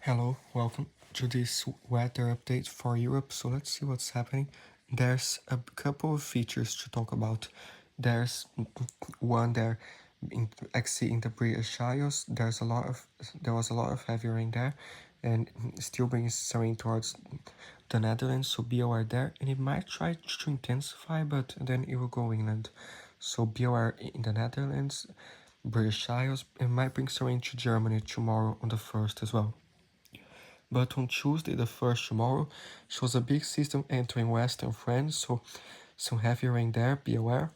Hello, welcome to this weather update for Europe. So let's see what's happening. There's a couple of features to talk about. There's one there actually in the British Isles. There was a lot of heavy rain there, and still brings some rain towards the Netherlands. So be aware there, and it might try to intensify, but then it will go inland. So be aware in the Netherlands, British Isles, and might bring some rain to Germany tomorrow on the 1st as well. But on Tuesday, the 1st tomorrow, shows a big system entering western France, so some heavy rain there, be aware.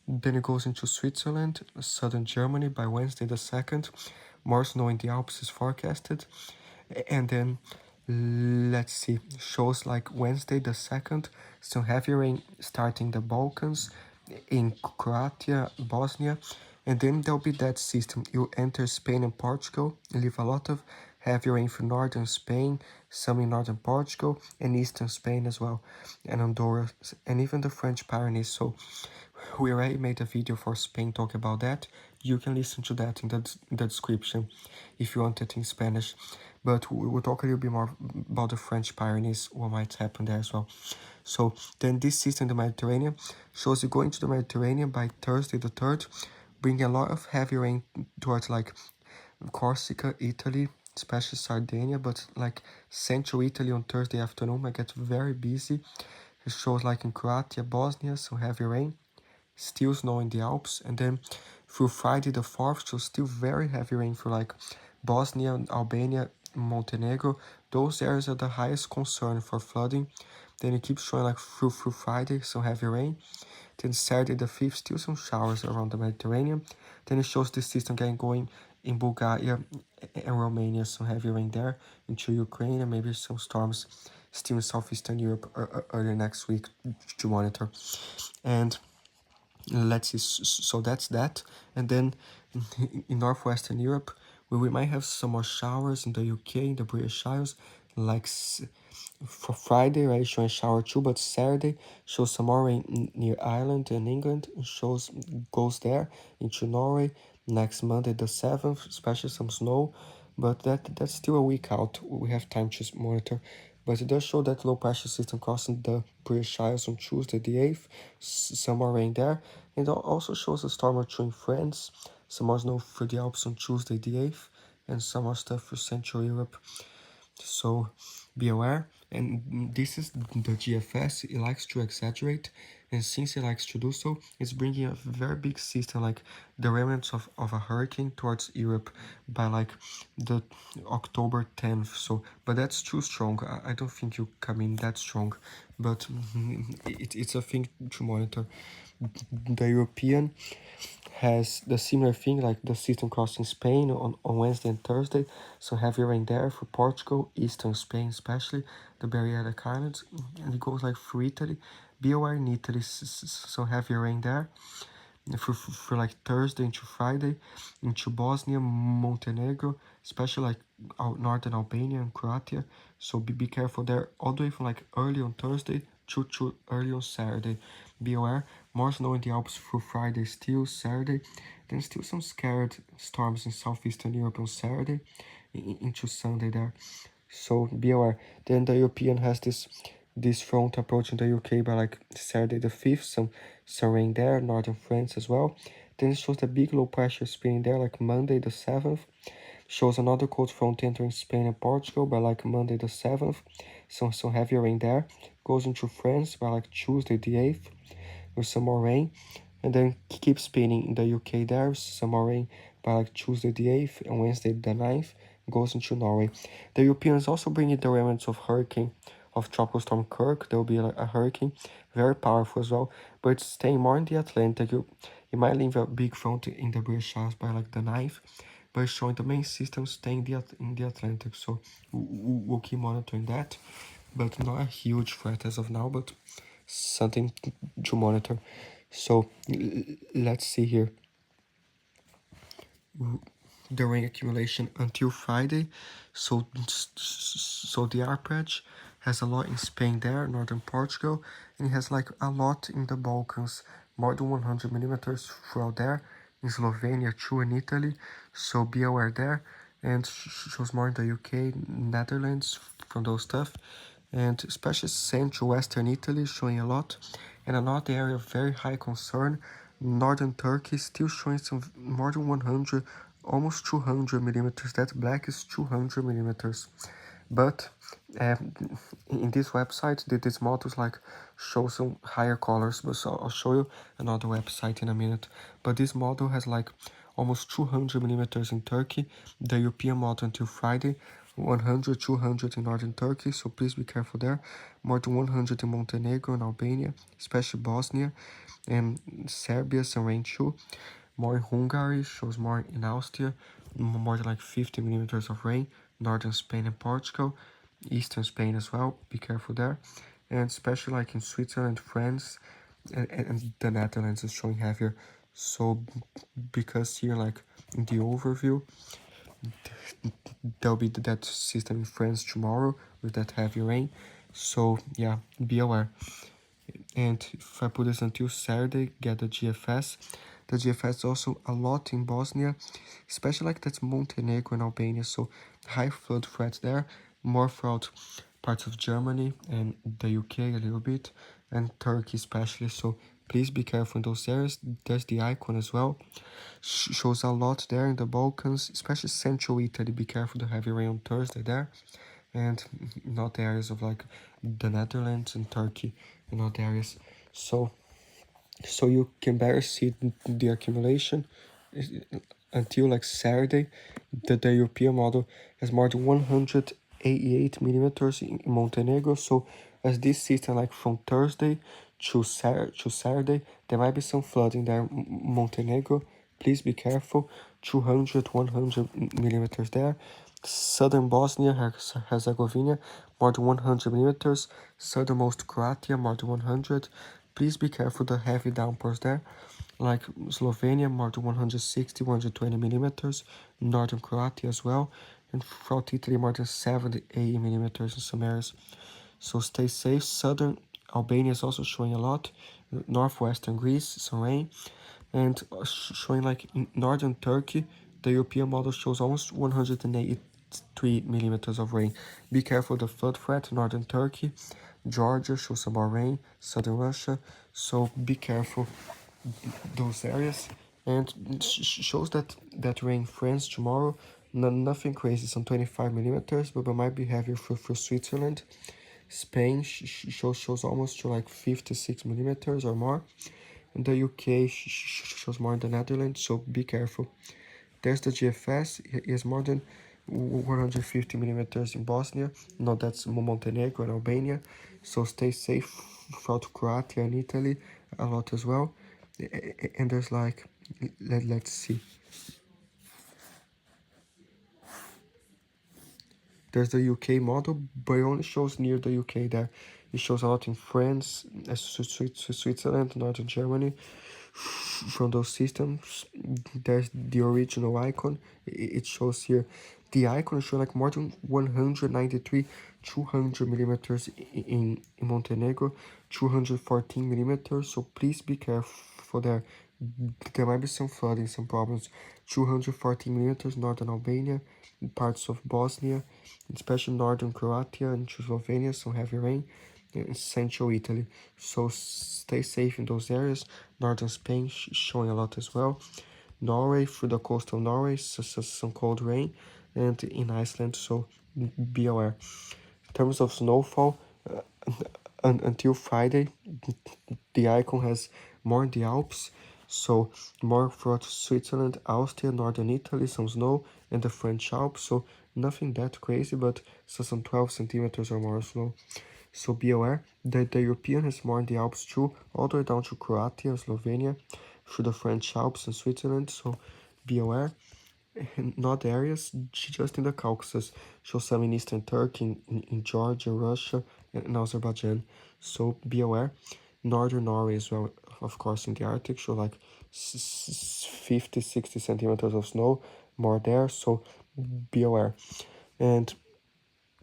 Then it goes into Switzerland, southern Germany by Wednesday the 2nd. More snow in the Alps is forecasted. And then, let's see, shows like Wednesday the 2nd, some heavy rain starting the Balkans, in Croatia, Bosnia. And then there'll be that system. You enter Spain and Portugal, leave a lot of heavy rain for northern Spain, some in northern Portugal, and eastern Spain as well, and Andorra, and even the French Pyrenees. So we already made a video for Spain talking about that. You can listen to that in the description if you want it in Spanish. But we will talk a little bit more about the French Pyrenees, what might happen there as well. So then this system in the Mediterranean shows you going to the Mediterranean by Thursday the 3rd, bringing a lot of heavy rain towards like Corsica, Italy, especially Sardinia, but like central Italy on Thursday afternoon might get very busy. It shows like in Croatia, Bosnia, some heavy rain, still snow in the Alps, and then through Friday the 4th, so still very heavy rain for like Bosnia, Albania, Montenegro. Those areas are the highest concern for flooding. Then it keeps showing like through Friday, some heavy rain. Then Saturday the 5th, still some showers around the Mediterranean. Then it shows this system getting going in Bulgaria and Romania, some heavy rain there, into Ukraine, and maybe some storms still in southeastern Europe early next week to monitor. And let's see, so that's that. And then in northwestern Europe, we might have some more showers in the UK, in the British Isles, like for Friday, right, showing shower too, but Saturday shows some more rain near Ireland and England, goes there into Norway. Next Monday the 7th, especially some snow, but that's still a week out. We have time to monitor. But it does show that low pressure system crossing the British Isles on Tuesday the 8th, some more rain there. And it also shows a storm or two in France, some more snow through the Alps on Tuesday the 8th, and some more stuff for Central Europe. So be aware. And this is the GFS. It likes to exaggerate, and since it likes to do so, it's bringing a very big system, like the remnants of a hurricane towards Europe by like the October 10th. So but that's too strong. I don't think you come in that strong, but it's a thing to monitor. The European has the similar thing, like the system crossing Spain on Wednesday and Thursday, so heavy rain there for Portugal, eastern Spain especially, the Balearic Islands, and it goes like through Italy. Be aware in Italy, so heavy rain there for like Thursday into Friday, into Bosnia, Montenegro, especially like northern Albania and Croatia. So be careful there, all the way from like early on Thursday to early on Saturday. Be aware, more snow in the Alps through Friday, still Saturday. Then still some scared storms in southeastern Europe on Saturday into Sunday there. So be aware. Then the European has this front approaching the UK by like Saturday the 5th, some rain there, northern France as well. Then it shows the big low pressure spinning there like Monday the 7th. Shows another cold front entering Spain and Portugal by like Monday the 7th. Some heavy rain there. Goes into France by like Tuesday the 8th with some more rain. And then keeps spinning in the UK there, some more rain by like Tuesday the 8th and Wednesday the 9th. Goes into Norway. The Europeans also bringing the remnants of hurricane of Tropical Storm Kirk. There will be like a hurricane, very powerful as well, but it's staying more in the Atlantic. You might leave a big front in the British Isles by like the 9th, but it's showing the main system staying in the Atlantic. So we'll keep monitoring that, but not a huge threat as of now, but something to monitor. So let's see here. The rain accumulation until Friday. So the Arpej has a lot in Spain there, northern Portugal, and it has like a lot in the Balkans, more than 100 millimeters throughout there, in Slovenia too, and Italy. So be aware there. and shows more in the UK, Netherlands from those stuff, and especially central western Italy showing a lot, and another area of very high concern, northern Turkey still showing some more than 100, almost 200 millimeters. That black is 200 millimeters. But in this website, these models like show some higher colors, but so I'll show you another website in a minute. But this model has like almost 200 millimeters in Turkey, the European model until Friday, 100, 200 in northern Turkey, so please be careful there. More than 100 in Montenegro and Albania, especially Bosnia, and Serbia, some rain too. More in Hungary, shows more in Austria, more than like 50 millimeters of rain, northern Spain and Portugal, eastern Spain as well, be careful there. And especially like in Switzerland, France, and the Netherlands is showing heavier. So because here like in the overview, there'll be that system in France tomorrow with that heavy rain. So yeah, be aware. And if I put this until Saturday, get the GFS. The GFS is also a lot in Bosnia, especially like that's Montenegro and Albania, so high flood threat there, more throughout parts of Germany and the UK a little bit, and Turkey especially, so please be careful in those areas. There's the icon as well, shows a lot there in the Balkans, especially central Italy, be careful the heavy rain on Thursday there, and not areas of like the Netherlands and Turkey and other areas. So you can better see the accumulation until like Saturday. The European model has more than 188 millimeters in Montenegro. So as this system like from Thursday to Saturday, there might be some flooding there. Montenegro, please be careful. 200, 100 millimeters there. Southern Bosnia Herzegovina, more than 100 millimeters. Southernmost Croatia, more than 100. Please be careful the heavy downpours there. Like Slovenia, more than 160, 120 millimeters. Northern Croatia as well. And throughout Italy, more than 70, 80 millimeters in some areas. So stay safe. Southern Albania is also showing a lot. Northwestern Greece, some rain. And showing like in northern Turkey, the European model shows almost 183 millimeters of rain. Be careful the flood threat, northern Turkey. Georgia shows some more rain, southern Russia, so be careful those areas. And shows that rain France tomorrow, nothing crazy, some 25 millimeters, but it might be heavier for Switzerland. Spain shows almost to like 56 millimeters or more. And the UK shows more in the Netherlands, so be careful. There's the GFS, it is more than 150 millimeters in Bosnia. No, that's Montenegro and Albania. So stay safe throughout Croatia and Italy a lot as well. And there's like, let's see. There's the UK model, but it only shows near the UK there. It shows a lot in France, Switzerland, northern Germany. From those systems, there's the original icon. It shows here. The icon shows like more than 193, 200 millimeters in Montenegro, 214 millimeters. So please be careful there. There might be some flooding, some problems. 214 millimeters, northern Albania, parts of Bosnia, especially northern Croatia and Slovenia, some heavy rain, in central Italy. So stay safe in those areas. Northern Spain showing a lot as well. Norway, through the coast of Norway, some cold rain, and in Iceland, so be aware. In terms of snowfall, until Friday, the icon has more in the Alps, so more throughout Switzerland, Austria, northern Italy, some snow, and the French Alps, so nothing that crazy, but some 12 centimeters or more snow. So be aware that the European has more in the Alps too, all the way down to Croatia, Slovenia, through the French Alps and Switzerland, so be aware. Not areas, just in the Caucasus, show some in eastern Turkey, in Georgia, Russia, and Azerbaijan, so be aware. Northern Norway as well, of course, in the Arctic, show like 50, 60 centimeters of snow, more there, so be aware. And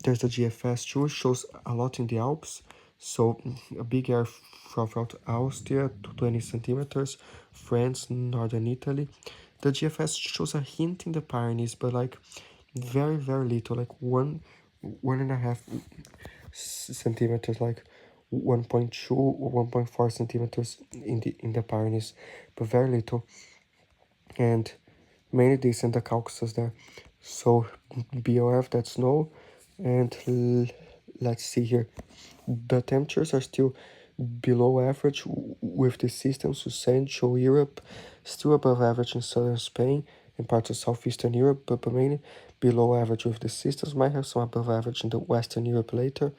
there's the GFS too, shows a lot in the Alps, so a big area throughout Austria, 20 centimeters, France, northern Italy. The GFS shows a hint in the Pyrenees, but like very, very little, like 1.5 centimeters, like 1.2 or 1.4 centimeters in the Pyrenees, but very little, and mainly this in the Caucasus there. So be aware of that snow, and let's see here. The temperatures are still below average with the systems to Central Europe, still above average in southern Spain and parts of southeastern Europe, but mainly below average with the systems. Might have some above average in the Western Europe later,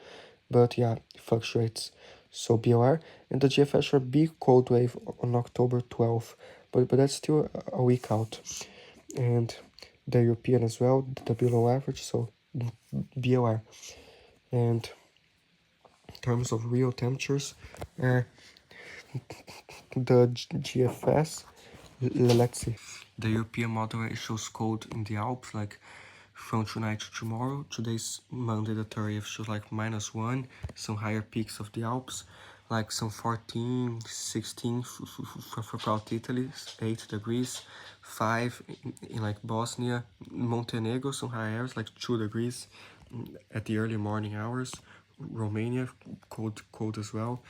but yeah, it fluctuates. So be aware. And the GFS should be cold wave on October 12th, but that's still a week out. And the European as well, the below average, so be aware. And in terms of real temperatures, uh, the GFS, let's see. The European model it shows cold in the Alps, like from tonight to tomorrow. Today's Monday the 30th shows like -1, some higher peaks of the Alps, like some 14, 16 throughout Italy, 8 degrees, 5 in like Bosnia, Montenegro, some high areas like 2 degrees at the early morning hours. Romania, cold as well,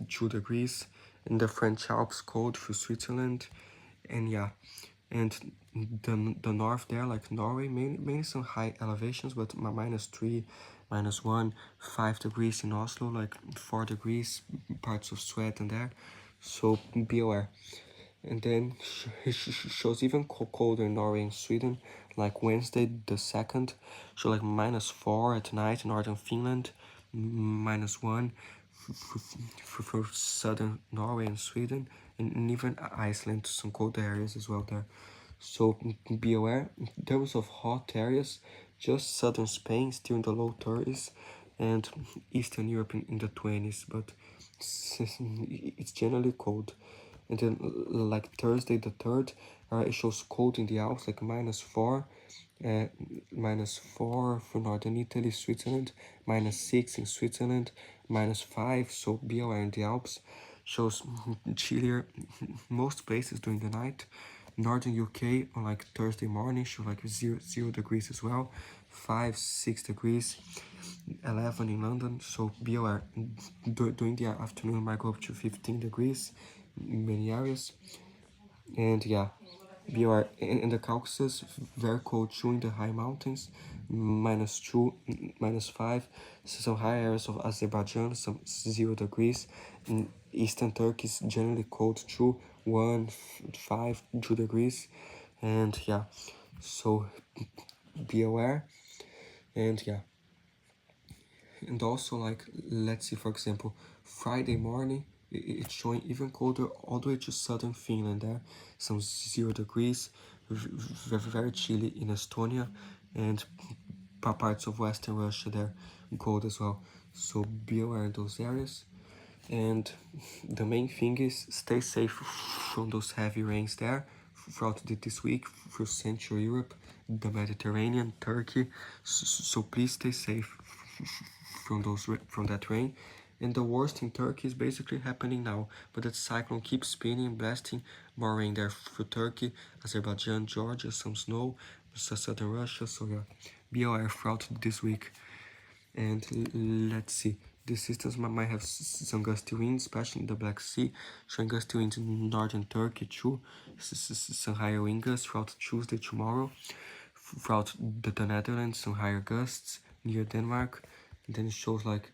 2 degrees. In the French Alps, cold through Switzerland, and yeah, and the north there, like Norway, mainly some high elevations, but -3, -1, 5 degrees in Oslo, like 4 degrees, parts of Sweden there, so be aware. And then shows even colder in Norway and Sweden, like Wednesday the 2nd, so like -4 at night in northern Finland, -1 for southern Norway and Sweden, and even Iceland, some cold areas as well there. So be aware, in terms of hot areas, just southern Spain still in the low 30s, and Eastern Europe in the 20s, but it's generally cold. And then like Thursday the 3rd, it shows cold in the Alps, like -4, -4 for northern Italy, Switzerland, -6 in Switzerland, -5, so be aware in the Alps. Shows chillier most places during the night. Northern UK on like Thursday morning show like 0 degrees as well, 5, 6 degrees, 11 in London, so be aware. During the afternoon might go up to 15 degrees in many areas. And yeah, be aware. In the Caucasus, very cold too in the high mountains, -2, -5. So some high areas of Azerbaijan, some 0 degrees. In eastern Turkey is generally cold too, 1, 5, 2 degrees. And yeah, so be aware. And yeah, and also like, let's see, for example, Friday morning, it's showing even colder all the way to southern Finland there, some 0 degrees, very chilly in Estonia, and parts of western Russia there, cold as well. So be aware in those areas. And the main thing is stay safe from those heavy rains there throughout this week through Central Europe, the Mediterranean, Turkey. So please stay safe from that rain. And the worst in Turkey is basically happening now, but that cyclone keeps spinning and blasting more rain there through Turkey, Azerbaijan, Georgia, some snow, southern Russia. So yeah, be aware throughout this week. And let's see, the systems might have some gusty winds, especially in the Black Sea, showing gusty winds in northern Turkey too, some higher wind gusts throughout Tuesday, tomorrow, throughout the Netherlands, some higher gusts near Denmark. And then it shows like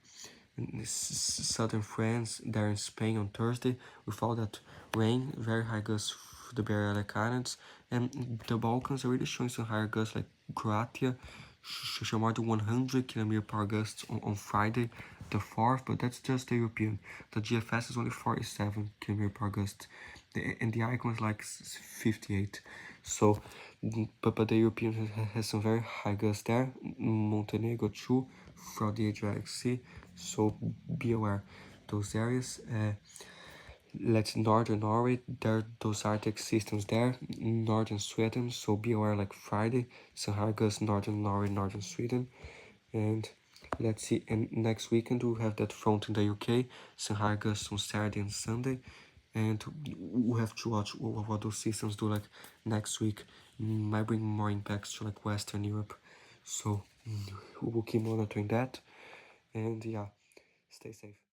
southern France, there in Spain on Thursday, with all that rain, very high gusts for the Balearic Islands, and the Balkans are really showing some higher gusts, like Croatia, show more than 100 km/h gusts on Friday the 4th, but that's just the European. The GFS is only 47 km/h gusts, and the icon is like 58. So, but the European has some very high gusts there. Montenegro too, throughout the Adriatic Sea. So be aware those areas. Let's northern Norway, there those Arctic systems there, northern Sweden, so be aware like Friday, some high gusts northern Norway, northern Sweden. And let's see, and next weekend we have that front in the UK, some high gusts on Saturday and Sunday. And we have to watch what those systems do like next week. Might bring more impacts to like Western Europe. So we will keep monitoring that, and yeah, stay safe.